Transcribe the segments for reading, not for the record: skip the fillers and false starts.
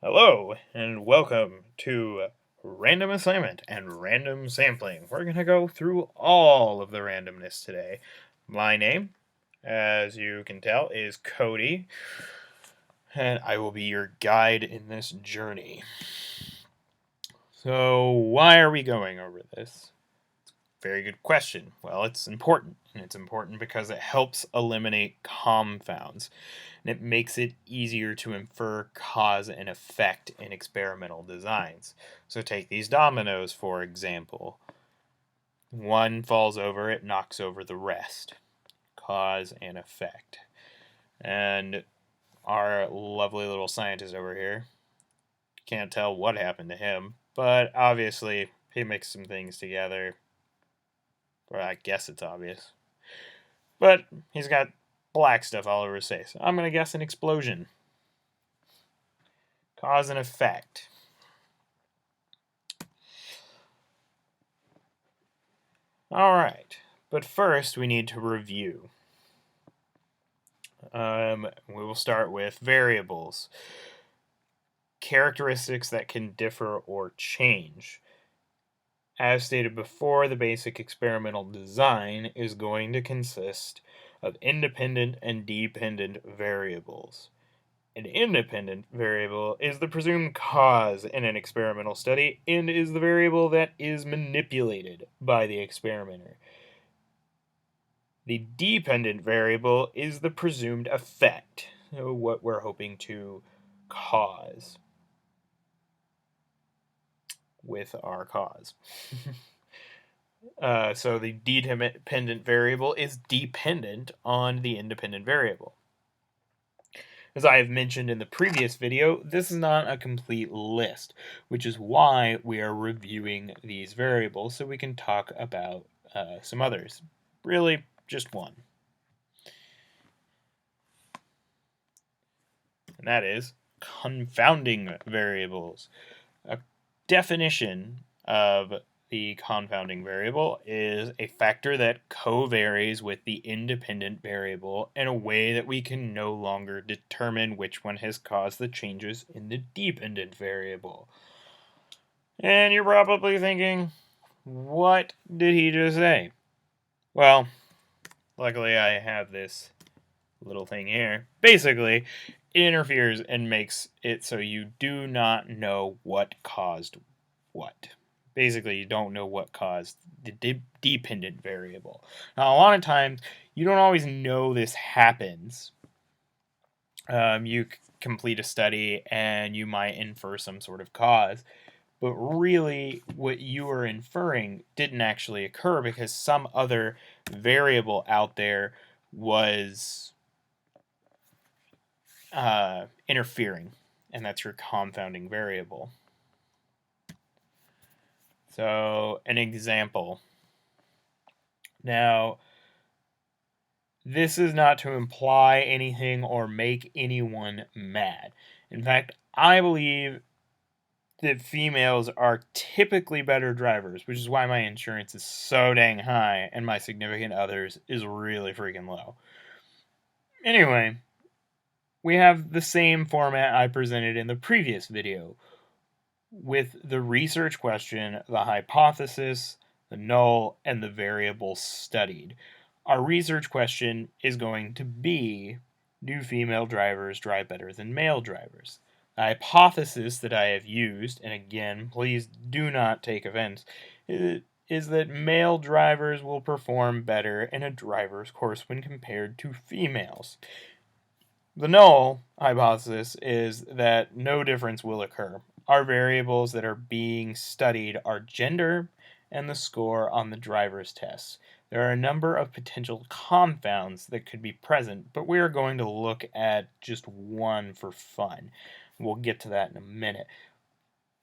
Hello, and welcome to Random Assignment and Random Sampling. We're going to go through all of the randomness today. My name, as you can tell, is Cody, and I will be your guide in this journey. So, why are we going over this? Very good question. Well, it's important, and it's important because it helps eliminate confounds, and it makes it easier to infer cause and effect in experimental designs. So take these dominoes, for example. One falls over, it knocks over the rest. Cause and effect. And our lovely little scientist over here, can't tell what happened to him, but obviously he mixed some things together. Or I guess it's obvious. But he's got black stuff all over his face. I'm going to guess an explosion. Cause and effect. Alright, but first we need to review. We will start with variables. Characteristics that can differ or change. As stated before, the basic experimental design is going to consist of independent and dependent variables. An independent variable is the presumed cause in an experimental study and is the variable that is manipulated by the experimenter. The dependent variable is the presumed effect, what we're hoping to cause with our cause. So the dependent variable is dependent on the independent variable. As I have mentioned in the previous video, this is not a complete list, which is why we are reviewing these variables so we can talk about some others. Really, just one. And that is confounding variables. A definition of the confounding variable is a factor that co-varies with the independent variable in a way that we can no longer determine which one has caused the changes in the dependent variable. And you're probably thinking, what did he just say? Well, luckily I have this little thing here. Basically, it interferes and makes it so you do not know what caused what. Basically, you don't know what caused the dependent variable. Now, a lot of times, you don't always know this happens. You complete a study and you might infer some sort of cause, but really what you are inferring didn't actually occur because some other variable out there was interfering, and that's your confounding variable. So, an example. Now, this is not to imply anything or make anyone mad. In fact, I believe that females are typically better drivers, which is why my insurance is so dang high and my significant others is really freaking low. Anyway, we have the same format I presented in the previous video, with the research question, the hypothesis, the null, and the variable studied. Our research question is going to be, do female drivers drive better than male drivers? The hypothesis that I have used, and again, please do not take offense, is that male drivers will perform better in a driver's course when compared to females. The null hypothesis is that no difference will occur. Our variables that are being studied are gender and the score on the driver's test. There are a number of potential confounds that could be present, but we are going to look at just one for fun. We'll get to that in a minute.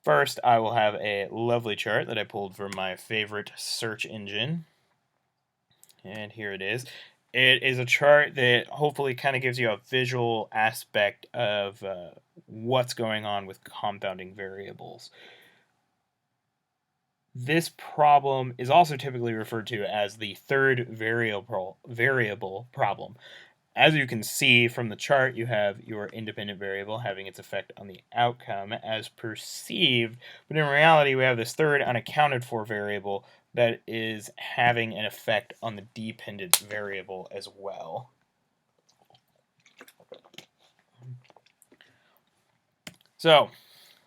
First, I will have a lovely chart that I pulled from my favorite search engine. And here it is. It is a chart that hopefully kind of gives you a visual aspect of what's going on with confounding variables. This problem is also typically referred to as the third variable problem. As you can see from the chart, you have your independent variable having its effect on the outcome as perceived, but in reality we have this third unaccounted for variable that is having an effect on the dependent variable as well. So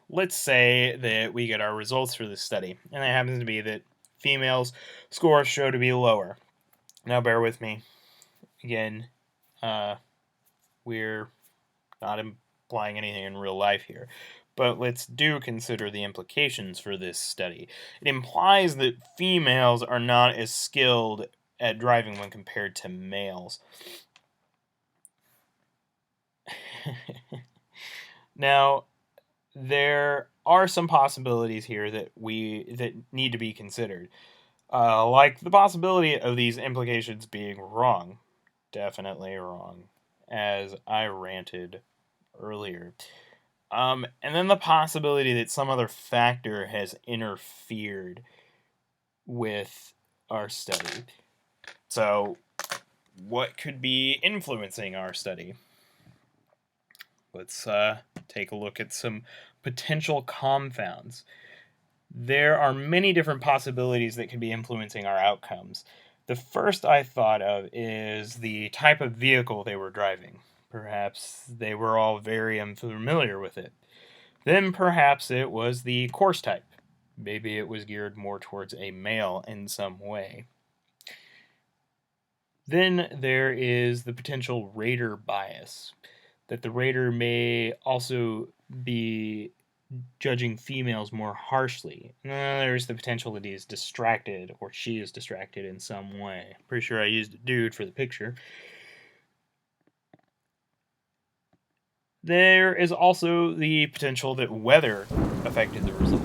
let's say that we get our results for this study, and it happens to be that females' scores show to be lower. Now bear with me. Again, we're not implying anything in real life here, but let's do consider the implications for this study. It implies that females are not as skilled at driving when compared to males. Now, there are some possibilities here that need to be considered, like the possibility of these implications being wrong. Definitely wrong, as I ranted earlier. And then the possibility that some other factor has interfered with our study. So, what could be influencing our study? Let's take a look at some potential confounds. There are many different possibilities that could be influencing our outcomes. The first I thought of is the type of vehicle they were driving. Perhaps they were all very unfamiliar with it. Then perhaps it was the course type. Maybe it was geared more towards a male in some way. Then there is the potential rater bias, that the rater may also be judging females more harshly. And then there's the potential that he is distracted or she is distracted in some way. Pretty sure I used a dude for the picture. There is also the potential that weather affected the results.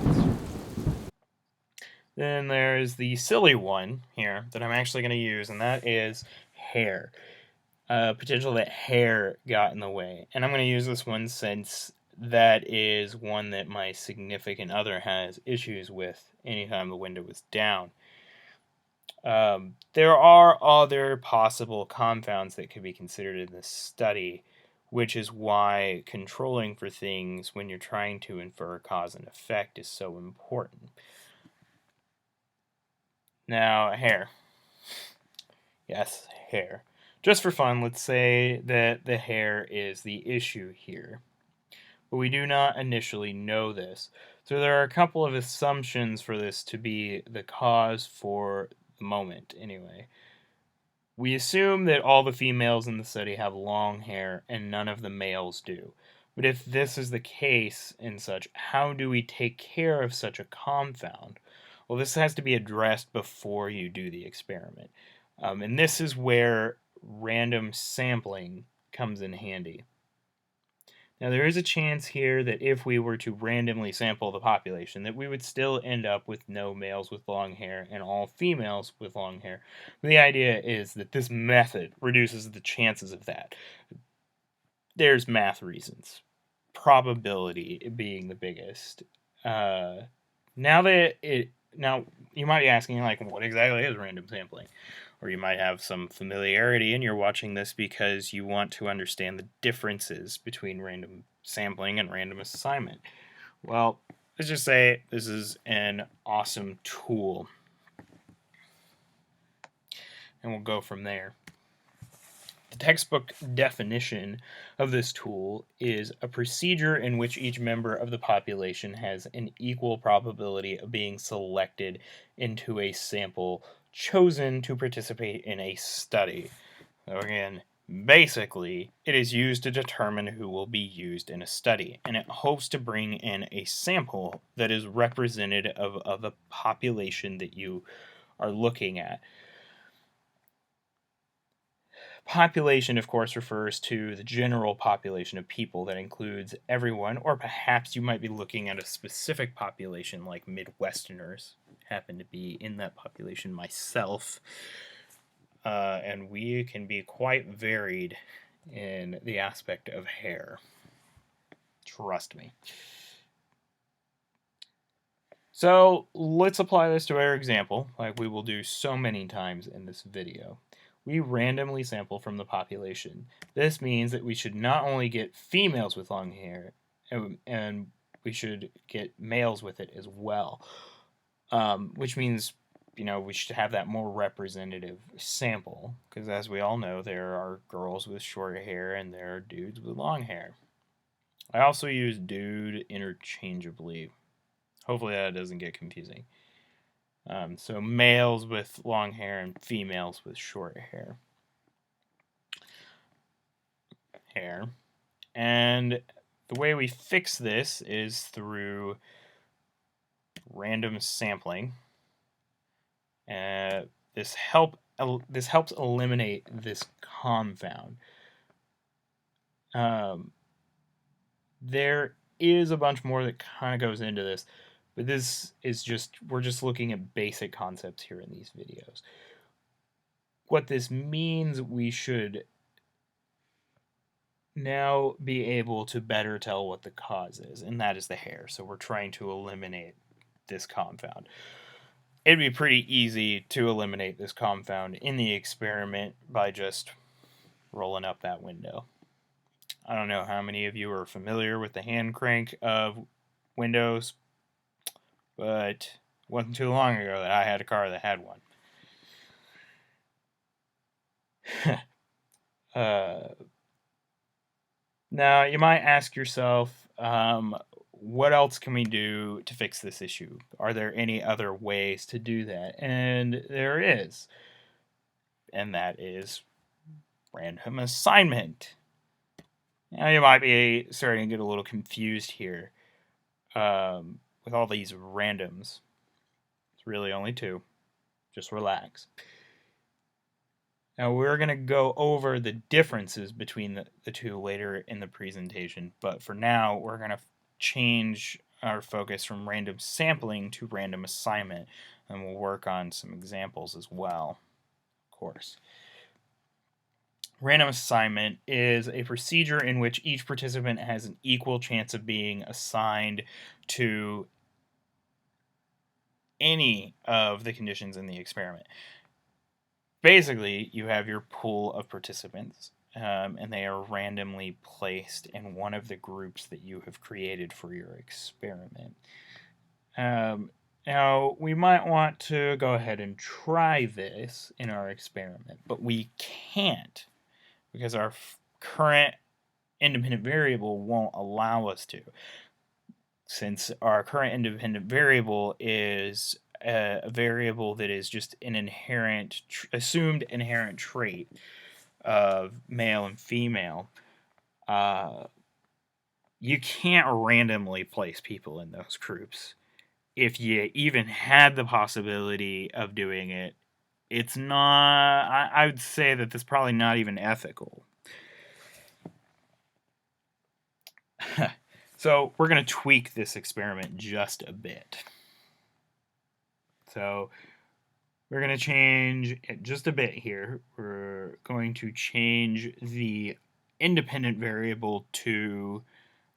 Then there's the silly one here that I'm actually going to use, and that is hair. Potential that hair got in the way. And I'm going to use this one since that is one that my significant other has issues with anytime the window is down. There are other possible confounds that could be considered in this study, which is why controlling for things when you're trying to infer cause and effect is so important. Now, hair. Yes, hair. Just for fun, let's say that the hair is the issue here. But we do not initially know this. So there are a couple of assumptions for this to be the cause for the moment, anyway. We assume that all the females in the study have long hair and none of the males do. But if this is the case and such, how do we take care of such a confound? Well, this has to be addressed before you do the experiment. And this is where random sampling comes in handy. Now, there is a chance here that if we were to randomly sample the population, that we would still end up with no males with long hair and all females with long hair. But the idea is that this method reduces the chances of that. There's math reasons, probability being the biggest. Now you might be asking, like, what exactly is random sampling? Or you might have some familiarity and you're watching this because you want to understand the differences between random sampling and random assignment. Well, let's just say this is an awesome tool. And we'll go from there. The textbook definition of this tool is a procedure in which each member of the population has an equal probability of being selected into a sample chosen to participate in a study. So again, basically, it is used to determine who will be used in a study, and it hopes to bring in a sample that is representative of the population that you are looking at. Population, of course, refers to the general population of people that includes everyone, or perhaps you might be looking at a specific population like Midwesterners. Happen to be in that population myself. And we can be quite varied in the aspect of hair. Trust me. So let's apply this to our example, like we will do so many times in this video. we randomly sample from the population. This means that we should not only get females with long hair, and we should get males with it as well, which means we should have that more representative sample, because as we all know, there are girls with short hair and there are dudes with long hair. I also use dude interchangeably. Hopefully that doesn't get confusing. So males with long hair and females with short hair. And the way we fix this is through random sampling. This helps eliminate this confound. There is a bunch more that kind of goes into this, but we're just looking at basic concepts here in these videos. What this means, we should now be able to better tell what the cause is, and that is the hair. So we're trying to eliminate this confound. It'd be pretty easy to eliminate this confound in the experiment by just rolling up that window. I don't know how many of you are familiar with the hand crank of windows, but it wasn't too long ago that I had a car that had one. Now, you might ask yourself, what else can we do to fix this issue? Are there any other ways to do that? And there is. And that is random assignment. Now, you might be starting to get a little confused here with all these randoms. It's really only two. Just relax. Now, we're going to go over the differences between the two later in the presentation, but for now, we're going to change our focus from random sampling to random assignment, and we'll work on some examples as well, of course. Random assignment is a procedure in which each participant has an equal chance of being assigned to any of the conditions in the experiment. Basically, you have your pool of participants, and they are randomly placed in one of the groups that you have created for your experiment. Now, we might want to go ahead and try this in our experiment, but we can't because our current independent variable won't allow us to, since our current independent variable is a variable that is just an assumed inherent trait of male and female. You can't randomly place people in those groups. If you even had the possibility of doing it, it's not, I would say that that's probably not even ethical. So we're going to tweak this experiment just a bit. So we're going to change it just a bit here. We're going to change the independent variable to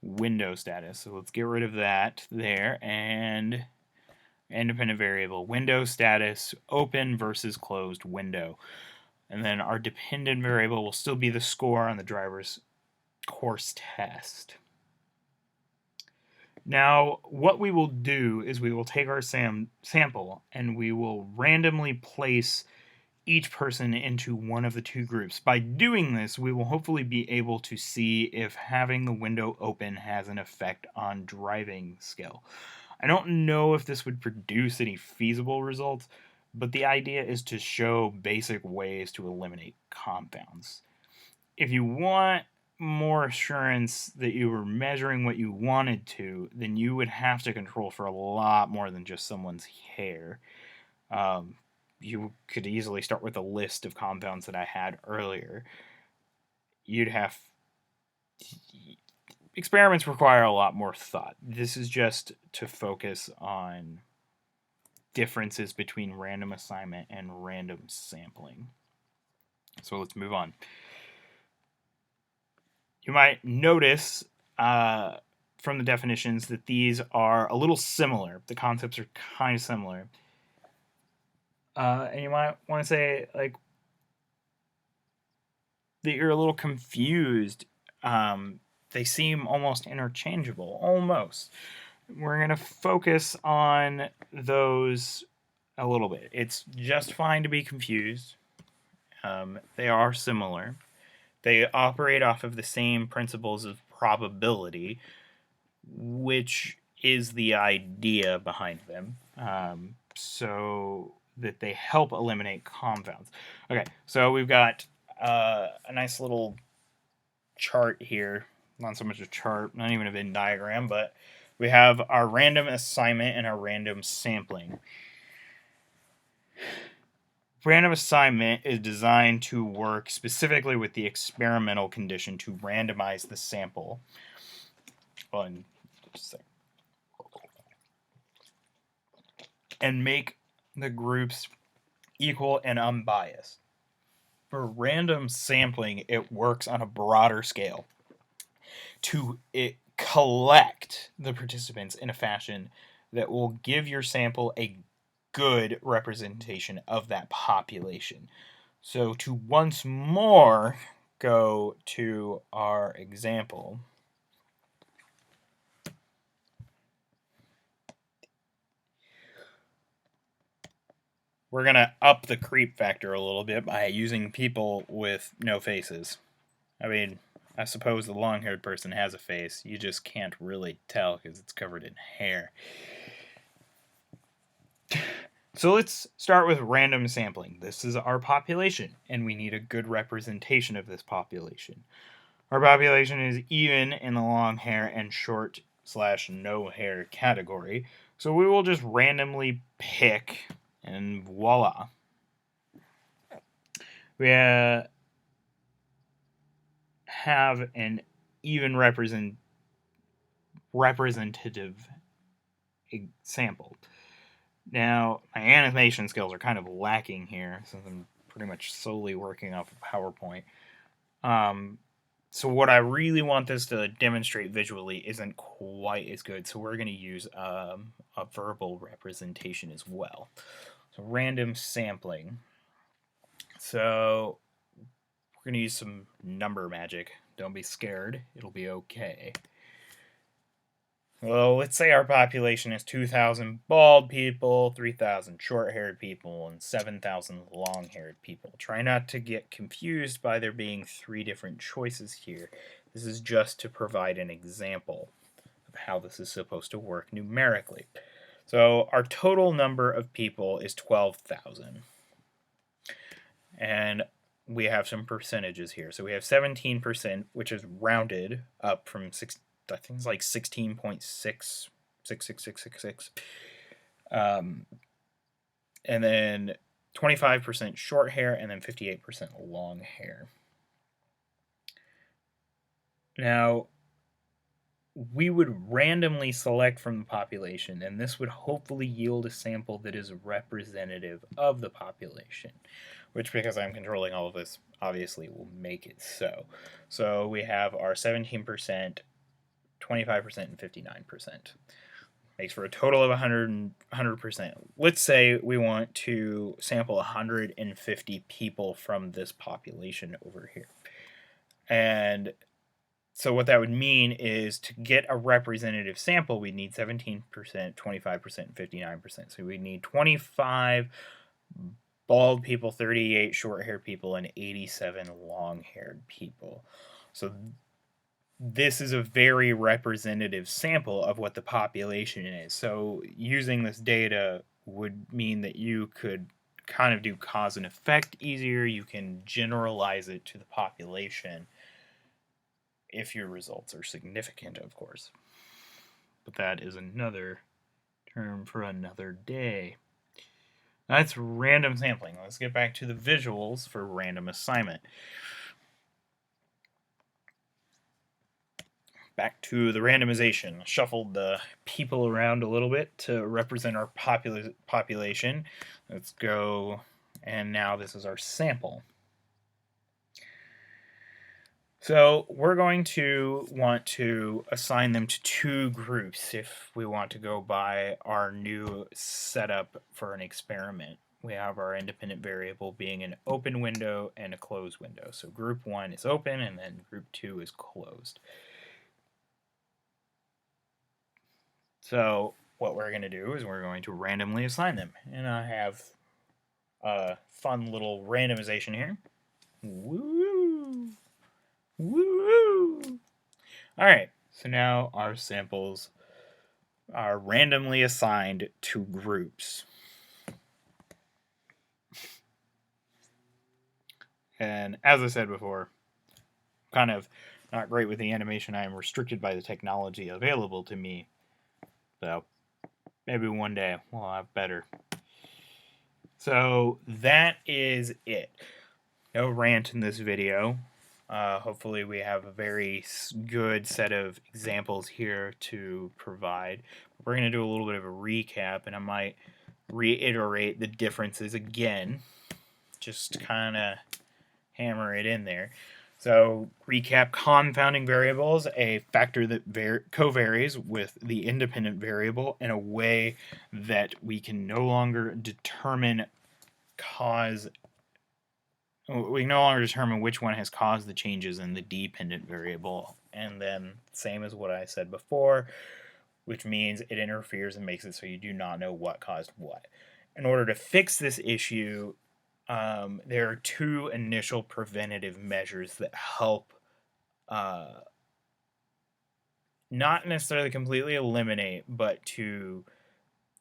window status. So let's get rid of that there, and independent variable window status open versus closed window. And then our dependent variable will still be the score on the driver's course test. Now, what we will do is we will take our sample and we will randomly place each person into one of the two groups. By doing this, we will hopefully be able to see if having the window open has an effect on driving skill. I don't know if this would produce any feasible results, but the idea is to show basic ways to eliminate confounds. If you want more assurance that you were measuring what you wanted to, then you would have to control for a lot more than just someone's hair. You could easily start with a list of confounds that I had earlier. Experiments require a lot more thought. This is just to focus on differences between random assignment and random sampling. So let's move on. You might notice from the definitions that these are a little similar. The concepts are kind of similar. And you might want to say, like, that you're a little confused. They seem almost interchangeable, almost. We're going to focus on those a little bit. It's just fine to be confused. They are similar. They operate off of the same principles of probability, which is the idea behind them, so that they help eliminate confounds. Okay, so we've got a nice little chart here. Not so much a chart, not even a Venn diagram, but we have our random assignment and our random sampling. Random assignment is designed to work specifically with the experimental condition to randomize the sample. And make the groups equal and unbiased. For random sampling, it works on a broader scale to collect the participants in a fashion that will give your sample a good representation of that population. So to once more go to our example. We're going to up the creep factor a little bit by using people with no faces. I mean, I suppose the long-haired person has a face. You just can't really tell because it's covered in hair. So let's start with random sampling. This is our population, and we need a good representation of this population. Our population is even in the long hair and short / no hair category. So we will just randomly pick, and voila. We have an even representative sample. Now, my animation skills are kind of lacking here, since I'm pretty much solely working off of PowerPoint. So what I really want this to demonstrate visually isn't quite as good, so we're going to use a verbal representation as well. So random sampling. So we're going to use some number magic. Don't be scared. It'll be okay. Well, let's say our population is 2,000 bald people, 3,000 short-haired people, and 7,000 long-haired people. Try not to get confused by there being 3 different choices here. This is just to provide an example of how this is supposed to work numerically. So our total number of people is 12,000. And we have some percentages here. So we have 17%, which is rounded up from 6. I think it's like 16.66666. And then 25% short hair, and then 58% long hair. Now, we would randomly select from the population, and this would hopefully yield a sample that is representative of the population, which, because I'm controlling all of this, obviously will make it so. So we have our 17%, 25%, and 59%. Makes for a total of 100%. Let's say we want to sample 150 people from this population over here. And so what that would mean is to get a representative sample, we need 17%, 25%, and 59%. So we need 25 bald people, 38 short-haired people, and 87 long-haired people. So this is a very representative sample of what the population is. So using this data would mean that you could kind of do cause and effect easier. You can generalize it to the population if your results are significant, of course. But that is another term for another day. That's random sampling. Let's get back to the visuals for random assignment. Back to the randomization. Shuffled the people around a little bit to represent our population. Let's go, and now this is our sample. So we're going to want to assign them to 2 groups if we want to go by our new setup for an experiment. we have our independent variable being an open window and a closed window. So group 1 is open and then group 2 is closed. So what we're going to do is we're going to randomly assign them. And I have a fun little randomization here. Woo! Woo! All right, so now our samples are randomly assigned to groups. And as I said before, kind of not great with the animation. I am restricted by the technology available to me. So maybe one day we'll have better. So that is it. No rant in this video. Hopefully we have a very good set of examples here to provide. We're going to do a little bit of a recap, and I might reiterate the differences again, just kind of hammer it in there. So recap: confounding variables, a factor that covaries with the independent variable in a way that we can no longer determine which one has caused the changes in the dependent variable. And then same as what I said before, which means it interferes and makes it so you do not know what caused what. In order to fix this issue, there are two initial preventative measures that help not necessarily completely eliminate, but to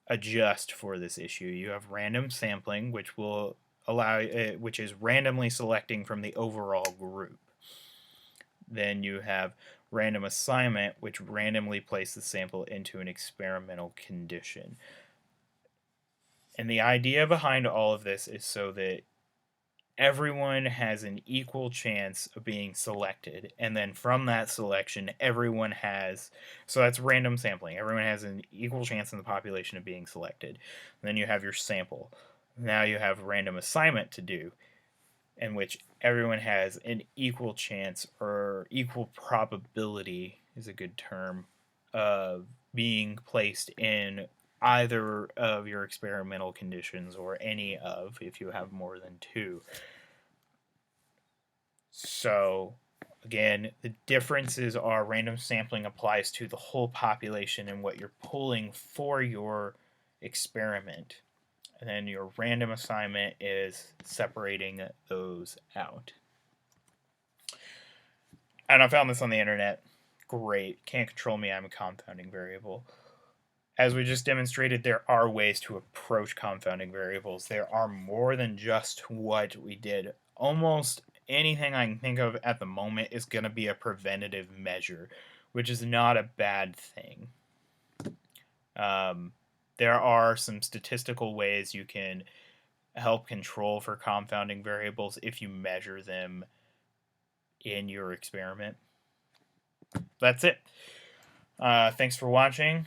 adjust for this issue. You have random sampling, which will which is randomly selecting from the overall group. Then you have random assignment, which randomly places the sample into an experimental condition. And the idea behind all of this is so that everyone has an equal chance of being selected, and then from that selection everyone has, so that's random sampling, everyone has an equal chance in the population of being selected. And then you have your sample. Now you have random assignment to do, in which everyone has an equal chance, or equal probability is a good term, of being placed in either of your experimental conditions, or any of, if you have more than two. So again, the differences are random sampling applies to the whole population and what you're pulling for your experiment. And then your random assignment is separating those out. And I found this on the internet. Great. Can't control me. I'm a confounding variable. As we just demonstrated, there are ways to approach confounding variables. There are more than just what we did. Almost anything I can think of at the moment is going to be a preventative measure, which is not a bad thing. There are some statistical ways you can help control for confounding variables if you measure them in your experiment. That's it. Thanks for watching.